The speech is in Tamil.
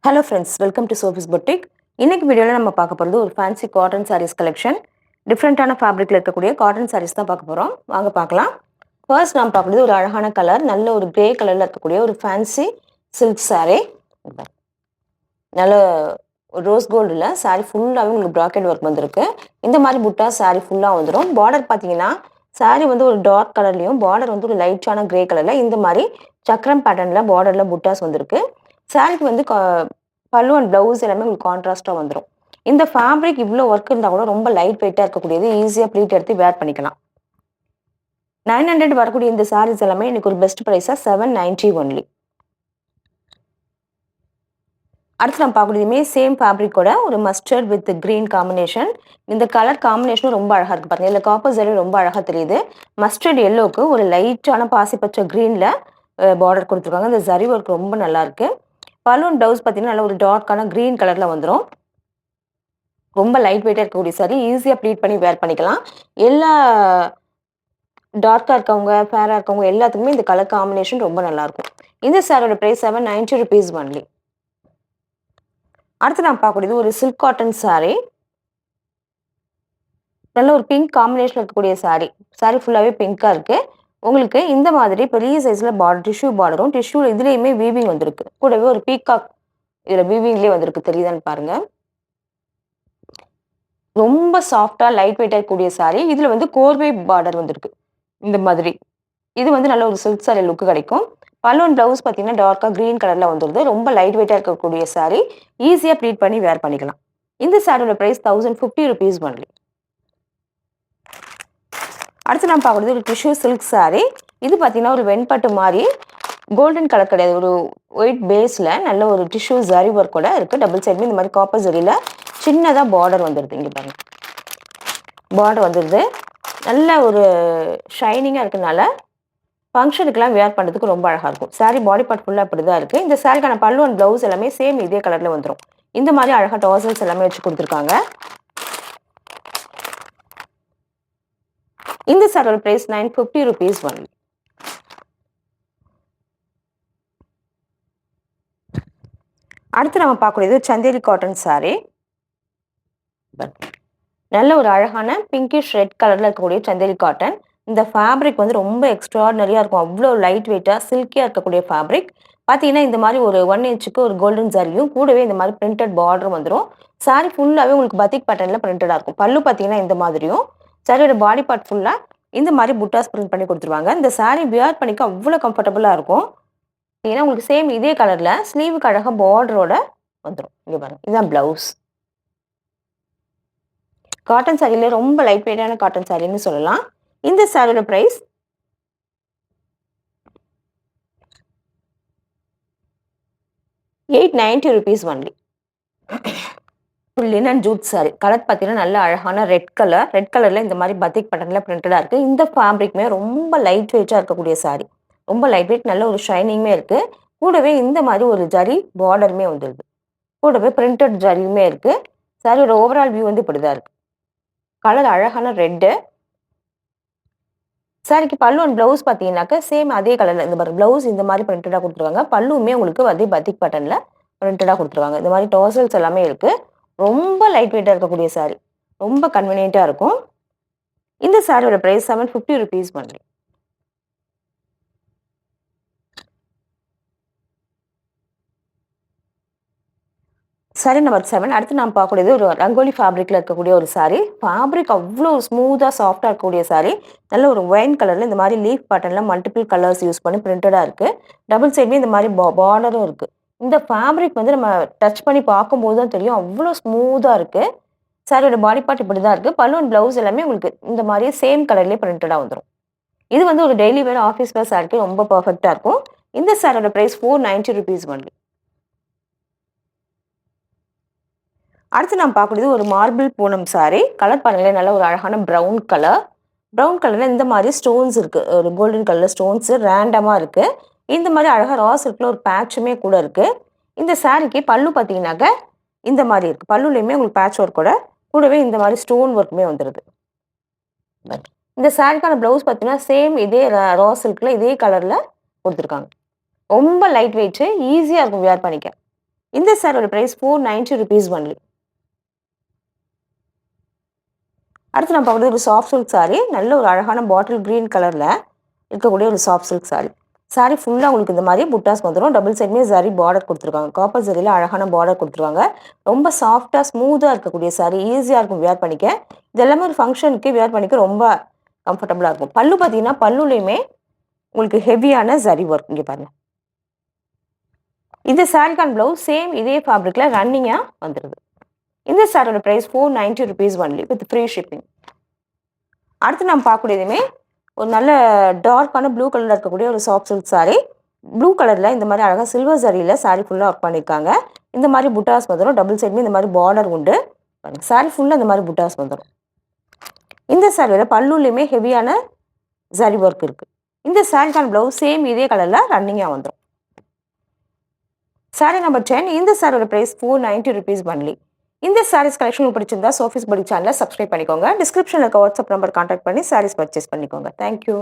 Hello friends, welcome to Sophie's boutique. இன்னைக்கு வீடியோவில் நம்ம பார்க்க போகிறது ஒரு ஃபேன்சி காட்டன் சாரீஸ் கலெக்ஷன். டிஃப்ரெண்ட்டான ஃபேப்ரிக்கில் இருக்கக்கூடிய காட்டன் சாரீஸ் தான் பார்க்க போகிறோம். வாங்க பார்க்கலாம். ஃபர்ஸ்ட் நாம் பார்க்குறது ஒரு அழகான கலர், நல்ல ஒரு கிரே கலரில் இருக்கக்கூடிய ஒரு ஃபேன்சி சில்க் சாரீ. நல்ல ரோஸ் கோல்டில் சாரீ ஃபுல்லாகவே உங்களுக்கு ப்ராக்கெட் ஒர்க் வந்திருக்கு. இந்த மாதிரி புட்டா சாரீ ஃபுல்லாக வந்துடும். பார்டர் பார்த்தீங்கன்னா சாரீ வந்து ஒரு டார்க் கலர்லையும் பார்டர் வந்து ஒரு லைட்டான கிரே கலரில் இந்த மாதிரி சக்கரம் பேட்டர்னில் பார்டரில் புட்டாஸ் வந்திருக்கு. சாரீக்கு வந்து பல்லு அண்ட் ப்ளவுஸ் எல்லாமே உங்களுக்கு கான்ட்ராஸ்ட்டாக வந்துடும். இந்த ஃபேப்ரிக் இவ்வளோ ஒர்க் இருந்தால் கூட ரொம்ப லைட் வெயிட்டாக இருக்கக்கூடியது, ஈஸியாக ப்ளீட் எடுத்து வேர் பண்ணிக்கலாம். 900 வரக்கூடிய இந்த சாரீஸ் எல்லாமே எனக்கு ஒரு பெஸ்ட் ப்ரைஸாக 790 ஒன்லி. அடுத்து நம்ம பார்க்கக்கூடியதுமே சேம் ஃபேப்ரிக்கோட ஒரு மஸ்டர்ட் வித் கிரீன் காம்பினேஷன். இந்த கலர் காம்பினேஷனும் ரொம்ப அழகாக இருக்குது பாருங்கள். இதில் காப்பர் ஜரி ரொம்ப அழகாக தெரியுது. மஸ்டர்ட் எல்லோவுக்கு ஒரு லைட்டான பாசிப்பச்சை க்ரீனில் பார்டர் கொடுத்துருக்காங்க. இந்த ஜரி ஒர்க் ரொம்ப நல்லாயிருக்கு. பலூன் ப்ளவுஸ் பார்த்தீங்கன்னா நல்ல ஒரு டார்க்கான க்ரீன் கலரில் வந்துடும். ரொம்ப லைட் வெயிட்டாக இருக்கக்கூடிய சாரி, ஈஸியாக ப்ளீட் பண்ணி வேர் பண்ணிக்கலாம். எல்லா டார்க்காக இருக்கவங்க, ஃபேராக இருக்கவங்க எல்லாத்துக்குமே இந்த கலர் காம்பினேஷன் ரொம்ப நல்லாயிருக்கும். இந்த சாரியோட ப்ரைஸ் 790 ருபீஸ் ஒன்லி. அடுத்து நான் பார்க்கக்கூடியது ஒரு சில்க் காட்டன் சாரீ. நல்ல ஒரு பிங்க் காம்பினேஷன் இருக்கக்கூடிய சாரீ. சாரீ ஃபுல்லாகவே பிங்காக இருக்குது. உங்களுக்கு இந்த மாதிரி பெரிய சைஸில் பார்டர், டிஷ்யூ பார்டரும், டிஷ்யூ இதுலேயுமே வீவிங் வந்திருக்கு. கூடவே ஒரு பீகாக் இதில் வீவிங்லேயே வந்திருக்கு. தெரியுதான்னு பாருங்கள். ரொம்ப சாஃப்டாக லைட் வெயிட்டாக இருக்கக்கூடிய சாரீ. இதில் வந்து கோர்வை பார்டர் வந்திருக்கு இந்த மாதிரி. இது வந்து நல்ல ஒரு சில்க் சாரீ லுக்கு கிடைக்கும். பலூன் ப்ளவுஸ் பார்த்தீங்கன்னா டார்க்காக க்ரீன் கலரில் வந்துடுது. ரொம்ப லைட் வெயிட்டாக இருக்கக்கூடிய சாரீ, ஈஸியாக ப்ளீட் பண்ணி வேர் பண்ணிக்கலாம். இந்த சாரியோட ப்ரைஸ் 1050 ருபீஸ் ஒன்லி. அடுத்து நான் பார்க்குறது ஒரு டிஷ்யூ சில்க் சாரீ. இது பார்த்தீங்கன்னா ஒரு வெண்பட்டு மாதிரி கோல்டன் கலர் கிடையாது, ஒரு ஒயிட் பேஸில் நல்ல ஒரு டிஷ்யூ ஜரி ஒர்க்கோட இருக்குது. டபுள் சைடுமே இந்த மாதிரி காப்பர் ஜரியில் சின்னதாக பார்டர் வந்துடுது. இங்கே பாருங்கள், பார்டர் வந்துடுது. நல்ல ஒரு ஷைனிங்காக இருக்கிறதுனால ஃபங்க்ஷனுக்கெல்லாம் வேர் பண்ணுறதுக்கு ரொம்ப அழகாக இருக்கும். சாரீ பாடி பார்ட் ஃபுல்லாக அப்படி தான் இருக்குது. இந்த சாரீக்கான பல்லு அண்ட் ப்ளவுஸ் எல்லாமே சேம் இதே கலரில் வந்துடும். இந்த மாதிரி அழகாக டாசல்ஸ் எல்லாமே வச்சு கொடுத்துருக்காங்க. இந்த சாரியோட ப்ரைஸ் 950 ருபீஸ் ஒன்லி. அடுத்து நம்ம பார்க்கக்கூடியது சந்தேரி காட்டன் சாரீ. நல்ல ஒரு அழகான பிங்கிஷ் ரெட் கலரில் இருக்கக்கூடிய சந்தேரி காட்டன். இந்த ஃபேப்ரிக் வந்து ரொம்ப எக்ஸ்ட்ராடனரியாக இருக்கும். அவ்வளோ லைட் வெயிட்டாக சில்கியாக இருக்கக்கூடிய ஃபேப்ரிக். பார்த்தீங்கன்னா இந்த மாதிரி ஒரு 1 இன்ச்சுக்கு ஒரு கோல்டன் ஜரியும் கூடவே இந்த மாதிரி பிரிண்டட் பார்டரும் வந்துடும். சாரீ ஃபுல்லாகவே உங்களுக்கு பத்திக் பேட்டர்னில் பிரிண்டடாக இருக்கும். பல்லு பார்த்தீங்கன்னா இந்த மாதிரியும், சாரியோட பாடி பார்ட் ஃபுல்லாக இந்த மாதிரி புட்டாஸ் பிரிண்ட் பண்ணி கொடுத்துருவாங்க. இந்த சாரீ வியர் பண்ணிக்க அவ்வளோ கம்ஃபர்டபுளாக இருக்கும். ஏன்னா உங்களுக்கு சேம் இதே கலரில் ஸ்லீவுக்கு அழகாக பார்டரோட வந்துடும். இங்கே பாருங்கள், இதுதான் ப்ளவுஸ். காட்டன் சாரியில் ரொம்ப லைட் வெயிட்டான காட்டன் சாரின்னு சொல்லலாம். இந்த சாரியோட price 890 rupees only. Linen jute sari. Colour பார்த்தீங்கன்னா நல்ல அழகான ரெட் கலர். ரெட் கலரில் இந்த மாதிரி பத்திக் பேட்டர்னில் பிரிண்டடாக இருக்குது. இந்த ஃபேப்ரிக்குமே ரொம்ப லைட் வெயிட்டாக இருக்கக்கூடிய சாரி. ரொம்ப லைட் வெயிட், நல்ல ஒரு ஷைனிங்குமே இருக்குது. கூடவே இந்த மாதிரி ஒரு ஜரி பார்டருமே வந்துடுது. கூடவே பிரிண்டட் ஜரியுமே இருக்குது. சாரியோட ஓவரால் வியூ வந்து இப்படி தான் இருக்குது. கலர் அழகான ரெட்டு. சாரிக்கு பல்லு அண்ட் ப்ளவுஸ் பார்த்தீங்கன்னாக்கா சேம் அதே கலரில் இந்த மாதிரி ப்ளவுஸ் இந்த மாதிரி பிரிண்டடாக கொடுத்துருவாங்க. பல்லுமே உங்களுக்கு அதே பத்திக் பேட்டர்னில் பிரிண்டடாக கொடுத்துருவாங்க. இந்த மாதிரி டாசல்ஸ் எல்லாமே இருக்குது. ரொம்ப லைட் வெயிட்டாக இருக்கக்கூடிய சாரீ, ரொம்ப கன்வீனியண்ட்டாக இருக்கும். இந்த சாரியோட price 750 rupees only. Sari number 7. அடுத்து நாம் பார்க்கக்கூடியது ஒரு ரங்கோலி ஃபேப்ரிக்கில் இருக்கக்கூடிய ஒரு சாரீ. ஃபேப்ரிக் அவ்வளோ ஸ்மூத்தாக சாஃப்டாக இருக்கக்கூடிய சாரீ. நல்ல ஒரு ஒயின் கலரில் இந்த மாதிரி லீஃப் பேட்டர்னில் மல்டிபிள் கலர்ஸ் யூஸ் பண்ணி பிரிண்டடாக இருக்குது. டபுள் சைடுமே இந்த மாதிரி பார்டரும் இருக்குது. இந்த ஃபேப்ரிக் வந்து நம்ம டச் பண்ணி பார்க்கும்போது தான் தெரியும், அவ்வளோ ஸ்மூத்தாக இருக்குது. சாரியோட பாடி பார்ட் இப்படி தான் இருக்குது. பல்லு அண்ட் ப்ளவுஸ் எல்லாமே உங்களுக்கு இந்த மாதிரி சேம் கலர்லேயே பிரிண்டடாக வந்துடும். இது வந்து ஒரு டெய்லி வேர், ஆஃபீஸ் வேர் சாரிக்கு ரொம்ப பர்ஃபெக்டாக இருக்கும். இந்த சாரியோட ப்ரைஸ் 490 ருபீஸ் ஒன்லி. அடுத்து நாம் பார்க்கக்கூடியது ஒரு மார்பிள் பூனம் சாரீ. கலர் பாருங்களேன், நல்ல ஒரு அழகான ப்ரௌன் கலர். ப்ரௌன் கலரில் இந்த மாதிரி ஸ்டோன்ஸ் இருக்குது. ஒரு கோல்டன் கலர் ஸ்டோன்ஸு ரேண்டமாக இருக்குது. இந்த மாதிரி அழகாக ரா சில்கில் ஒரு பேட்சுமே கூட இருக்குது. இந்த சாரீக்கு பல்லு பார்த்தீங்கன்னாக்க இந்த மாதிரி இருக்குது. பல்லுலேயுமே உங்களுக்கு பேட்ச் ஒர்க்கோட கூடவே இந்த மாதிரி ஸ்டோன் ஒர்க்குமே வந்துடுது. இந்த சாரீக்கான ப்ளவுஸ் பார்த்தீங்கன்னா சேம் இதே ரா சில்கில் இதே கலரில் கொடுத்துருக்காங்க. ரொம்ப லைட் வெயிட்டு, ஈஸியாக இருக்கும் வேர் பண்ணிக்க. இந்த சாரியோட ப்ரைஸ் 490 ருபீஸ் ஒன்லி. அடுத்து நம்ம பார்க்குறது ஒரு சாஃப்ட் சில்க் சாரி. நல்ல ஒரு அழகான பாட்டில் க்ரீன் கலரில் இருக்கக்கூடிய ஒரு சாஃப்ட் சில்க் சாரி. சாரி ஃபுல்லாக உங்களுக்கு இந்த மாதிரி புட்டாஸ் வந்துடும். டபுள் சைடுமே சாரி பார்டர் கொடுத்துருக்காங்க. காப்பர் சரியில் அழகான பார்டர் கொடுத்துருவாங்க. ரொம்ப சாஃப்டாக ஸ்மூத்தாக இருக்கக்கூடிய சாரி, ஈஸியாக இருக்கும் வியர் பண்ணிக்க. இது எல்லாமே ஒரு ஃபங்க்ஷனுக்கு வியர் பண்ணிக்க ரொம்ப கம்ஃபர்டபுளாக இருக்கும். பல்லு பார்த்தீங்கன்னா பல்லுலேயுமே உங்களுக்கு ஹெவியான சரி ஒர்க் இங்கே பாருங்கள். இந்த சாரிக்கான ப்ளவுஸ் சேம் இதே ஃபேப்ரிக்கில் ரன்னிங்காக வந்துடுது. இந்த சாரியோட price 490 rupees only with free shipping. அடுத்து நம்ம பார்க்கக்கூடியதுமே ஒரு நல்ல டார்க்கான ப்ளூ கலரில் இருக்கக்கூடிய ஒரு சாஃப்ட் சில்க் சாரி. ப்ளூ கலரில் இந்த மாதிரி அழகாக சில்வர் சரியில் சாரி ஃபுல்லாக ஒர்க் பண்ணியிருக்காங்க. இந்த மாதிரி புட்டாஸ் வந்துடும். டபுள் சைடுமே இந்த மாதிரி பார்டர் உண்டு. சாரி ஃபுல்லாக இந்த மாதிரி புட்டாஸ் வந்துடும். இந்த சாரியோட பல்லுலேயுமே ஹெவியான சரி ஒர்க் இருக்குது. இந்த சாரிக்கான ப்ளவுஸ் சேம் இதே கலரில் ரன்னிங்காக வந்துடும். Sorry number 10. இந்த சாரியோட ப்ரைஸ் 490 ருபீஸ் ஒன்லி. இந்த சாரீஸ் கலெக்ஷன் பிடிச்சிருந்தா சோஃபிஸ் படி சேனலை சப்ஸ்கிரைப் பண்ணிக்கோங்க. டிஸ்கிரிப்ஷனில் இருக்க வாட்ஸ்அப் நம்பர் கான்டாக்ட் பண்ணி சாரீஸ் பர்ச்சேஸ் பண்ணிக்கோங்க. தேங்க்யூ.